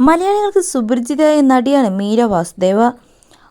മലയാളികൾക്ക് സുപരിചിതയായ നടിയാണ് മീര വാസുദേവ.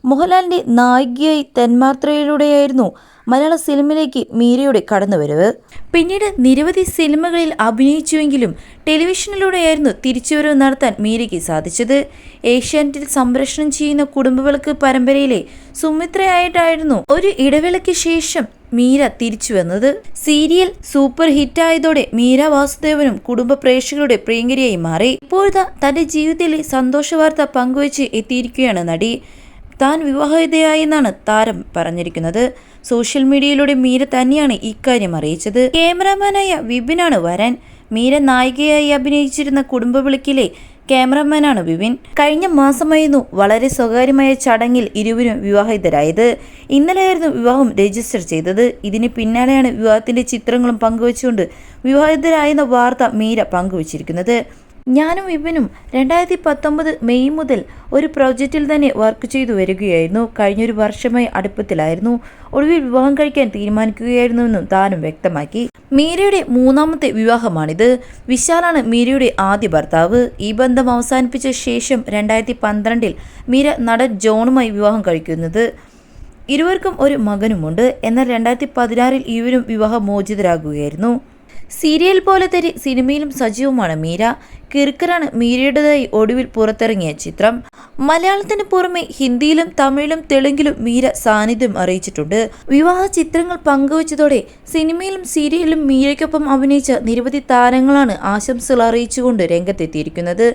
മോഹൻലാലിന്റെ നായികയായി തന്മാത്രയിലൂടെയായിരുന്നു മലയാള സിനിമയിലേക്ക് മീരയുടെ കടന്നുവരവ്. പിന്നീട് നിരവധി സിനിമകളിൽ അഭിനയിച്ചുവെങ്കിലും ടെലിവിഷനിലൂടെയായിരുന്നു തിരിച്ചുവരവ് നടത്താൻ മീരയ്ക്ക് സാധിച്ചത്. ഏഷ്യാനെറ്റിൽ സംപ്രേഷണം ചെയ്യുന്ന കുടുംബവിളക്ക് പരമ്പരയിലെ സുമിത്രയായിട്ടായിരുന്നു ഒരു ഇടവേളയ്ക്ക് ശേഷം മീര തിരിച്ചു വന്നത്. സീരിയൽ സൂപ്പർ ഹിറ്റായതോടെ മീര വാസുദേവനും കുടുംബ പ്രേക്ഷകരുടെ പ്രിയങ്കരിയായി മാറി. ഇപ്പോഴത്തെ തന്റെ ജീവിതത്തിലെ സന്തോഷ വാർത്ത പങ്കുവച്ച് എത്തിയിരിക്കുകയാണ് നടി. താൻ വിവാഹിതയായെന്നാണ് താരം പറഞ്ഞിരിക്കുന്നത്. സോഷ്യൽ മീഡിയയിലൂടെ മീര തന്നെയാണ് ഇക്കാര്യം അറിയിച്ചത്. ക്യാമറാമാനായ വിപിനാണ് വരൻ. മീര നായികയായി അഭിനയിച്ചിരുന്ന കുടുംബവിളക്കിലെ ക്യാമറമാനാണ് വിപിൻ. കഴിഞ്ഞ മാസമായിരുന്നു വളരെ സ്വകാര്യമായ ചടങ്ങിൽ ഇരുവരും വിവാഹിതരായത്. ഇന്നലെയായിരുന്നു വിവാഹം രജിസ്റ്റർ ചെയ്തത്. ഇതിന് പിന്നാലെയാണ് വിവാഹത്തിന്റെ ചിത്രങ്ങളും പങ്കുവച്ചുകൊണ്ട് വിവാഹിതരായെന്ന വാർത്ത മീര പങ്കുവച്ചിരിക്കുന്നത്. ഞാനും വിപിനും 2019 മെയ് മുതൽ ഒരു പ്രോജക്റ്റിൽ തന്നെ വർക്ക് ചെയ്തു വരികയായിരുന്നു. കഴിഞ്ഞൊരു വർഷമായി അടുപ്പത്തിലായിരുന്നു. ഒടുവിൽ വിവാഹം കഴിക്കാൻ തീരുമാനിക്കുകയായിരുന്നുവെന്നും താനും വ്യക്തമാക്കി. മീരയുടെ മൂന്നാമത്തെ വിവാഹമാണിത്. വിശാലാണ് മീരയുടെ ആദ്യ ഭർത്താവ്. ഈ ബന്ധം അവസാനിപ്പിച്ച ശേഷം 2012 മീര നടൻ ജോണുമായി വിവാഹം കഴിക്കുന്നത്. ഇരുവർക്കും ഒരു മകനുമുണ്ട്. എന്നാൽ 2016 ഇരുവരും വിവാഹമോചിതരാകുകയായിരുന്നു. സീരിയൽ പോലെ തന്നെ സിനിമയിലും സജീവമാണ് മീര. കിറുക്കനാണ് മീരയുടേതായി ഒടുവിൽ പുറത്തിറങ്ങിയ ചിത്രം. മലയാളത്തിന് പുറമെ ഹിന്ദിയിലും തമിഴിലും തെലുങ്കിലും മീര സാന്നിധ്യം അറിയിച്ചിട്ടുണ്ട്. വിവാഹ ചിത്രങ്ങൾ പങ്കുവച്ചതോടെ സിനിമയിലും സീരിയലിലും മീരയ്ക്കൊപ്പം അഭിനയിച്ച നിരവധി താരങ്ങളാണ് ആശംസകൾ അറിയിച്ചുകൊണ്ട് രംഗത്തെത്തിയിരിക്കുന്നത്.